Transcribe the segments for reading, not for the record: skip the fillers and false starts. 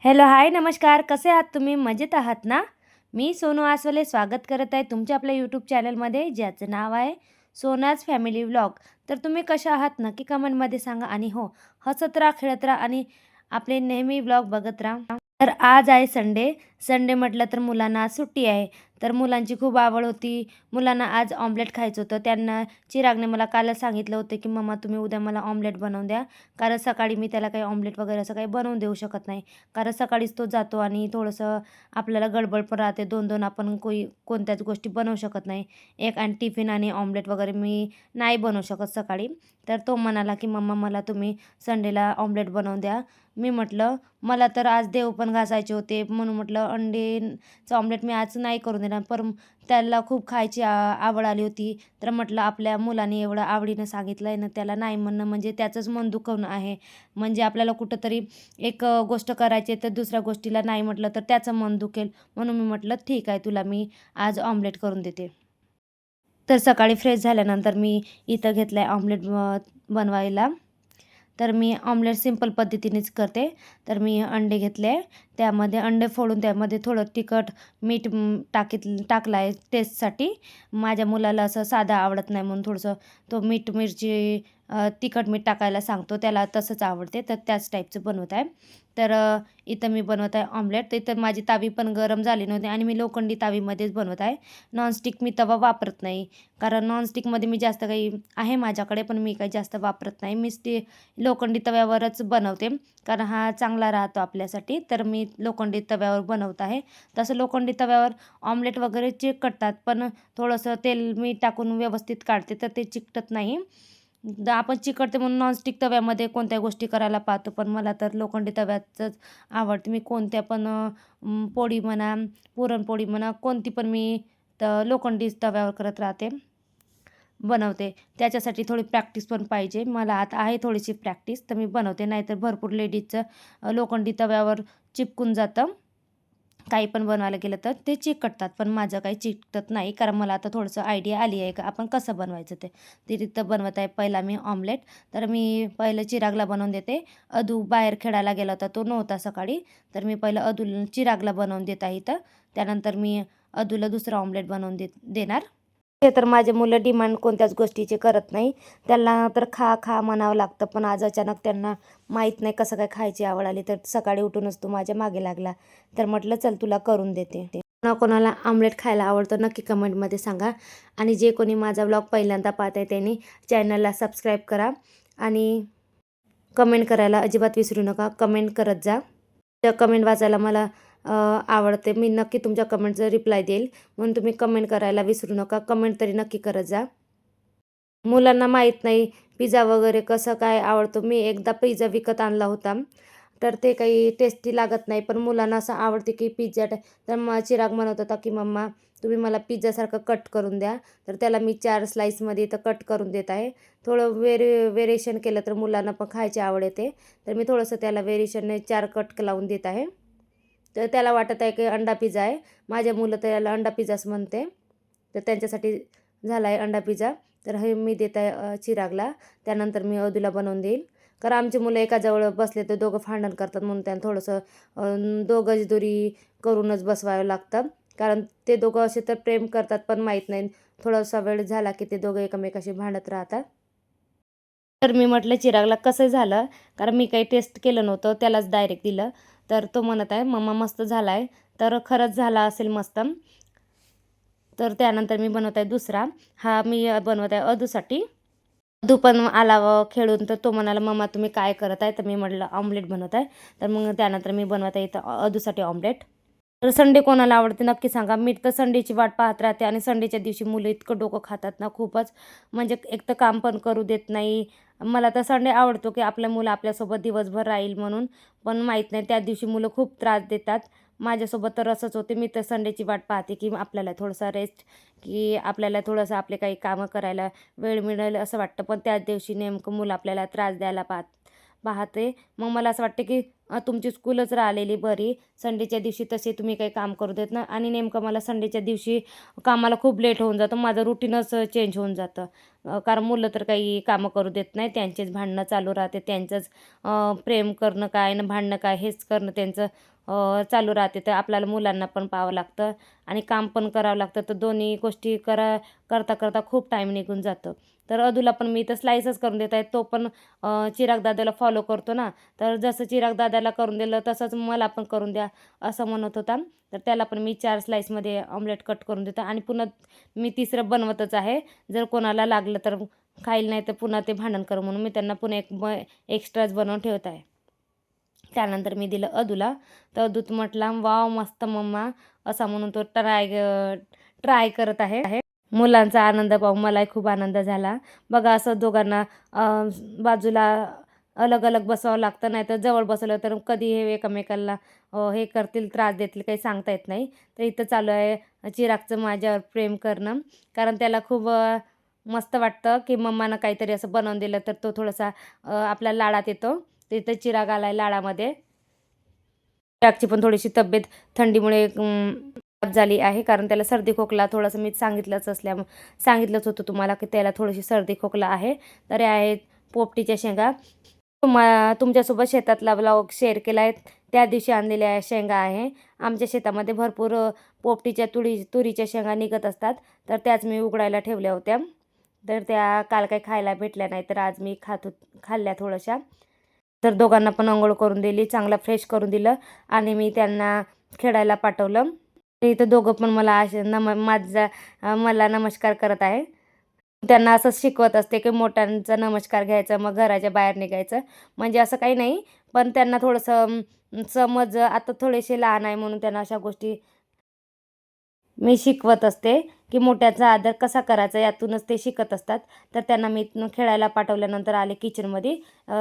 Hello, हाय, नमस्कार. कसे आहात तुम्ही? मजेत आहात ना? मी सोनू आसवले स्वागत करत आहे तुमच्या आपल्या यूट्यूब चॅनलमध्ये, ज्याचं नाव आहे सोनाज फॅमिली व्लॉग. तर तुम्ही कशा आहात नक्की कमेंटमध्ये सांगा आणि हो, हसत राहा, खेळत राहा आणि आपले नेहमी व्लॉग बघत राहा. तर आज आहे संडे. संडे म्हटलं तर मुलांना आज सुट्टी आहे. तर मुलांची खूप आवड होती. मुलांना आज ऑमलेट खायचं होतं. त्यांना चिरागने मला कालच सांगितलं होतं, की "मम्मा तुम्ही उद्या मला ऑमलेट बनवून द्या." कारण सकाळी मी त्याला काही ऑमलेट वगैरे असं काही बनवून देऊ शकत नाही. कारण सकाळीच तो जातो आणि थोडंसं आपल्याला गडबड पण राहते. 2-2 आपण कोणत्याच गोष्टी बनवू शकत नाही. एक आणि टिफिन आणि ऑमलेट वगैरे मी नाही बनवू शकत सकाळी. तर तो म्हणाला, की "मम्मा मला तुम्ही संडेला ऑमलेट बनवून द्या." मी म्हटलं, "मला तर आज देव पण घासायचे होते." म्हणून म्हटलं अंड्याचं ऑमलेट मी आज नाही करून देणार. पण त्याला खूप खायची आवड आली होती. तर म्हटलं आपल्या मुलाने एवढं आवडीनं सांगितलं आहे ना, त्याला नाही म्हणणं म्हणजे त्याचंच मन दुखवणं आहे. म्हणजे आपल्याला कुठंतरी एक गोष्ट करायची आहे तर दुसऱ्या गोष्टीला नाही म्हटलं तर त्याचं मन दुखेल. म्हणून मी म्हटलं, "ठीक आहे, तुला मी आज ऑमलेट करून देते." तर सकाळी फ्रेश झाल्यानंतर मी इथं घेतलं आहे ऑमलेट बनवायला. तर मी ऑमलेट सिंपल पद्धतीनेच करते. तर मी अंडे घेतले. त्यामध्ये अंडे फोडून त्यामध्ये थोडं तिखट, मीठ टाकलं आहे टेस्टसाठी. माझ्या मुलाला असं साधं आवडत नाही म्हणून थोडंसं तो मीठ, मिरची, तिखट, मीठ टाकायला सांगतो. त्याला तसंच आवडते. तर त्याच टाईपचं बनवत आहे. तर इथं मी बनवत आहे ऑमलेट. तर इथं माझी तावी पण गरम झाली नव्हती आणि मी लोखंडी तावीमध्येच बनवत आहे. नॉनस्टिक मी तवा वापरत नाही. कारण नॉनस्टिकमध्ये मी जास्त काही आहे माझ्याकडे, पण मी काही जास्त वापरत नाही. मीच ते लोखंडी तव्यावरच बनवते. कारण हा चांगला राहतो आपल्यासाठी. तर मी लोखंडी तव्यावर बनवत आहे. तसं लोखंडी तव्यावर ऑमलेट वगैरे चिकटतात, पण थोडंसं तेल मी टाकून व्यवस्थित काढते, तर ते चिकटत नाही. आपण चिकटते म्हणून नॉनस्टिक तव्यामध्ये कोणत्या गोष्टी करायला पाहतो, पण मला तर लोखंडी तव्याचंच आवडते. मी कोणत्या पण पोळी म्हणा, पुरणपोळी म्हणा, कोणती पण मी लोखंडी तव्यावर करत राहते. बनवते. त्याच्यासाठी थोडी प्रॅक्टिस पण पाहिजे. मला आता आहे थोडीशी प्रॅक्टिस, तर मी बनवते. नाहीतर भरपूर लेडीजचं लोखंडी तव्यावर चिपकून जातं. काही पण बनवायला गेलं तर ते चिकटतात. पण माझं काही चिकटत नाही. कारण मला आता थोडंसं आयडिया आली आहे का आपण कसं बनवायचं ते. ते तिथं बनवत आहे पहिला मी ऑमलेट. तर मी पहिलं चिरागला बनवून देते. अदू बाहेर खेळायला गेला होता, तो नव्हता सकाळी. तर मी पहिलं चिरागला बनवून देत आहे इथं. त्यानंतर मी अदूला दुसरं ऑमलेट बनवून देणार. ते तर माझे मुलं डिमांड कोणत्याच गोष्टीची करत नाही. त्यांना तर खा, खा म्हणावं लागतं. पण आज अचानक त्यांना माहीत नाही कसं काय खायची आवड आली. तर सकाळी उठूनच तो माझ्या मागे लागला. तर म्हटलं चल तुला करून देते. कोणाकोणाला ऑमलेट खायला आवडतं नक्की कमेंटमध्ये सांगा. आणि जे कोणी माझा व्लॉग पहिल्यांदा पाहत आहे त्यांनी चॅनलला सबस्क्राईब करा आणि कमेंट करायला अजिबात विसरू नका. कमेंट करत जा. त्या कमेंट वाचायला मला आवडते. मी नक्की तुमच्या कमेंटचं रिप्लाय देईल. म्हणून तुम्ही कमेंट करायला विसरू नका. कमेंट तरी नक्की करत जा. मुलांना माहीत नाही पिझ्झा वगैरे कसं काय आवडतो. मी एकदा पिझ्झा विकत आणला होता. तर ते काही टेस्टी लागत नाही. पण मुलांना असं आवडते की तर मग चिराग म्हणत होता की "मम्मा तुम्ही मला पिझ्झासारखं कट करून द्या." तर त्याला मी 4 स्लाईसमध्ये इथं कट करून देत आहे. थोडं व्हेरिएशन केलं तर मुलांना पण खायची आवड येते. तर मी थोडंसं त्याला व्हेरिएशनने 4 कट लावून देत आहे. तर त्याला वाटत आहे की अंडा पिझ्झा आहे. माझ्या मुलं त्याला अंडा पिझ्झाच म्हणते. तर त्यांच्यासाठी झाला आहे अंडा पिझ्झा. तर हे मी देत आहे चिरागला. त्यानंतर मी अदूला बनवून देईल. कारण आमची मुलं एका जवळ बसले तर दोघं भांडण करतात म्हणून त्यांना थोडंसं दोघंच दुरी करूनच बसवावं लागतं. कारण ते दोघं असे तर प्रेम करतात पण माहीत नाही. थोडासा वेळ झाला की ते दोघं एकमेकाशी भांडत राहतात. तर मी म्हटलं चिरागला कसं झालं? कारण मी काही टेस्ट केलं नव्हतं. त्यालाच डायरेक्ट दिलं. तर तो म्हणत आहे, "मम्मा मस्त झाला आहे." तर खरंच झाला असेल मस्त. तर त्यानंतर मी बनवत आहे दुसरा. हा मी बनवत आहे अदूसाठी. अदू पण आला खेळून तर तो म्हणाला, "मम्मा तुम्ही काय करत आहे?" तर मी म्हटलं, "ऑमलेट बनवत आहे." तर मग त्यानंतर मी बनवत आहे इथं अदूसाठी ऑमलेट. तर संडे कोणाला आवडते नक्की सांगा. मी तर संडेची वाट पाहत राहते आणि संडेच्या दिवशी मुलं इतकं डोकं खातात ना खूपच. म्हणजे एक तर काम पण करू देत नाही. मला तर संडे आवडतो की आपल्या मुलं आपल्यासोबत दिवसभर राहील म्हणून. पण माहीत नाही त्या दिवशी मुलं खूप त्रास देतात. माझ्यासोबत तर असंच होते. मी तर संडेची वाट पाहते की आपल्याला थोडासा रेस्ट, की आपल्याला थोडंसं आपले काही कामं करायला वेळ मिळेल असं वाटतं. पण त्याच दिवशी नेमकं मुलं आपल्याला त्रास द्यायला पाहते. मग मला असं वाटतं की तुमची स्कूलच राहिलेली बरी. संडेच्या दिवशी तसे तुम्ही काही काम करू देत ना आणि नेमकं मला संडेच्या दिवशी कामाला खूप लेट होऊन जातं. माझं रुटीनच चेंज होऊन जातं. कारण मुलं तर काही कामं करू देत नाही. त्यांचेच भांडणं चालू राहते. त्यांचंच प्रेम करणं काय आणि भांडणं काय हेच करणं त्यांचं चालू राहते. तर आपल्याला मुलांना पण पाहावं लागतं आणि काम पण करावं लागतं. तर दोन्ही गोष्टी करता करता खूप टाईम निघून जातं. तर अदूला पण मी तर स्लाईसच करून देत आहे. तो पण चिराग दादाला फॉलो करतो ना, तर जसं चिराग दादाला करून दिलं तसंच मला पण करून द्या असं म्हणत होता. तर त्याला पण मी 4 स्लाईसमध्ये ऑमलेट कट करून देतो आणि पुन्हा मी तिसरं बनवतच आहे. जर कोणाला लागलं तर खाईल, नाही तर पुन्हा ते भांडण करू म्हणून मी त्यांना पुन्हा एक्स्ट्राच बनवून ठेवत आहे. त्यानंतर मी दिलं अदूला. तर अदू म्हटला, "वॉव! मस्त मम्मा" असा म्हणून तो ट्राय करत आहे. मुलांचा आनंद पाहून मलाही खूप आनंद झाला. बघा असं दोघांना बाजूला अलग-अलग बसावं लागतं, नाहीतर जवळ बसवलं तर कधी हे एकमेकांना हे करतील, त्रास देतील, काही सांगता येत नाही. तर इथं चालू आहे चिरागचं माझ्यावर प्रेम करणं. कारण त्याला खूप मस्त वाटतं, की मम्मानं काहीतरी असं बनवून दिलं तर तो थोडासा आपल्या लाडात येतो. तर इथं चिराग आला लाडामध्ये. चिरागची पण थोडीशी तब्येत थंडीमुळे खराब झाली आहे. कारण त्याला सर्दी खोकला थोडंसं मी सांगितलंच होतं तुम्हाला, की त्याला थोडीशी सर्दी खोकला आहे. तर हे आहेत पोपटीच्या शेंगा. तुमच्यासोबत शेतातला व्लॉग शेअर केला आहे. त्या दिवशी आणलेल्या शेंगा आहे. आमच्या शेतामध्ये भरपूर पोपटीच्या तुरीच्या शेंगा निघत असतात. तर त्याच मी उघडायला ठेवल्या होत्या. तर त्या काल काही खायला भेटल्या नाही, तर आज मी खाल्ल्या थोड्याशा. तर दोघांना पण अंघोळ करून दिली, चांगलं फ्रेश करून दिलं आणि मी त्यांना खेळायला पाठवलं. इथं दोघं पण मला असे मला नमस्कार करत आहे. त्यांना असंच शिकवत असते, की मोठ्यांचा नमस्कार घ्यायचा, मग घराच्या बाहेर निघायचं. म्हणजे असं काही नाही, पण त्यांना थोडंसं समज आता थोडेसे लहान आहे म्हणून त्यांना अशा गोष्टी मी शिकवत असते, की मोठ्याचा आदर कसा करायचा यातूनच ते शिकत असतात. तर त्यांना मी खेळायला पाठवल्यानंतर आले किचनमध्ये.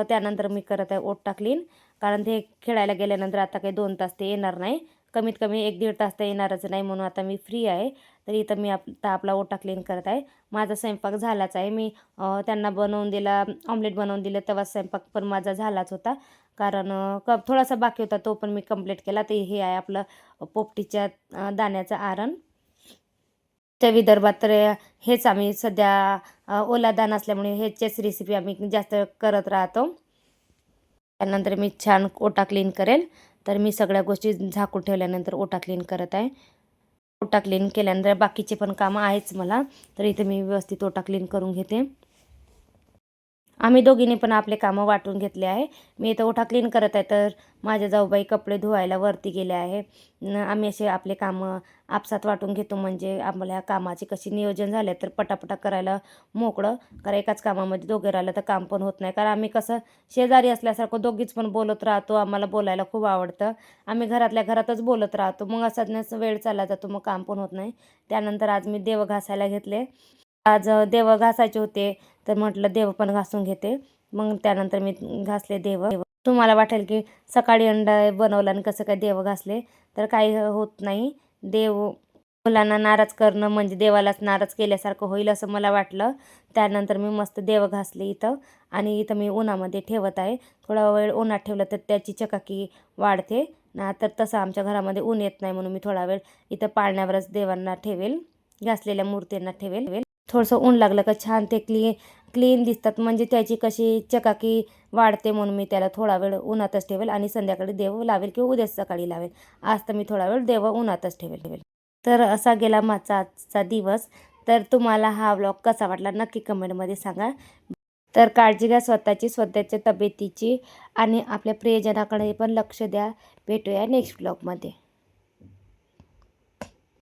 त्यानंतर मी करत आहे ओटा क्लीन. कारण ते खेळायला गेल्यानंतर आता काही 2 तास ते येणार नाही. कमीत कमी 1-1.5 तास तर येणारच नाही म्हणून आता मी फ्री आहे. तर इथं मी आता आपला ओटा क्लीन करत आहे. माझा स्वयंपाक झालाच आहे. मी त्यांना बनवून दिला, ऑमलेट बनवून दिलं तेव्हा स्वयंपाक पण माझा झालाच होता. कारण थोडासा बाकी होता तो पण मी कंप्लीट केला. ते हे आहे आपलं पोपटीच्या दाण्याचं आरण. त्या विदर्भात तर हेच आम्ही सध्या ओला धान असल्यामुळे ह्याचीच रेसिपी आम्ही जास्त करत राहतो. त्यानंतर मी छान ओटा क्लीन करेल. तर मी सगळ्या गोष्टी झाकून ठेवल्यानंतर ओटा क्लीन करत आहे. ओटा क्लीन केल्यानंतर बाकीचे पण कामं आहेच मला. तर इथे मी व्यवस्थित ओटा क्लीन करून घेते. आम्ही दोघींनी पण आपले कामं वाटून घेतले आहे. मी इथं ओटा क्लीन करत आहे, तर माझ्या जाऊबाई कपडे धुवायला वरती गेले आहे. आम्ही असे आपले कामं आपसात वाटून घेतो, म्हणजे आपल्या कामाचे कसे नियोजन झाले तर पटापटा करायला मोकळं. कारण एकाच कामामध्ये दोघे राहिलं तर काम पण होत नाही. कारण आम्ही कसं शेजारी असल्यासारखं दोघीच पण बोलत राहतो. आम्हाला बोलायला खूप आवडतं. आम्ही घरातल्या घरातच बोलत राहतो. मग असाच वेळ चालला जातो, मग काम पण होत नाही. त्यानंतर आज मी देव घासायला घेतले. आज देव घासायचे होते, तर म्हटलं देव पण घासून घेते. मग त्यानंतर मी घासले देव. तुम्हाला वाटेल की सकाळी अंडा बनवला आणि कसं काय देव घासले, तर काही होत नाही. मुलांना नाराज करणं म्हणजे देवालाच नाराज केल्यासारखं होईल असं मला वाटलं. त्यानंतर मी मस्त देव घासले इथं आणि इथं मी उन्हामध्ये ठेवत आहे. थोडा वेळ उन्हात ठेवलं तर त्याची चकाकी वाढते ना, तर तसं आमच्या घरामध्ये ऊन येत नाही म्हणून मी थोडा वेळ इथं पाळण्यावरच देवांना ठेवेल, घासलेल्या मूर्तींना ठेवेल. थोडंसं ऊन लागलं का छान ते क्लीन दिसतात, म्हणजे त्याची कशी चकाकी वाढते म्हणून मी त्याला थोडा वेळ उन्हातच ठेवेल आणि संध्याकाळी देव लावेल किंवा उद्या सकाळी लावेल. आज तर मी थोडा वेळ देव उन्हातच ठेवेल. तर असा गेला माझा आजचा दिवस. तर तुम्हाला हा व्लॉग कसा वाटला नक्की कमेंटमध्ये सांगा. तर काळजी घ्या स्वतःची, स्वतःच्या तब्येतीची आणि आपल्या प्रियजनाकडे पण लक्ष द्या. भेटूया नेक्स्ट व्लॉगमध्ये.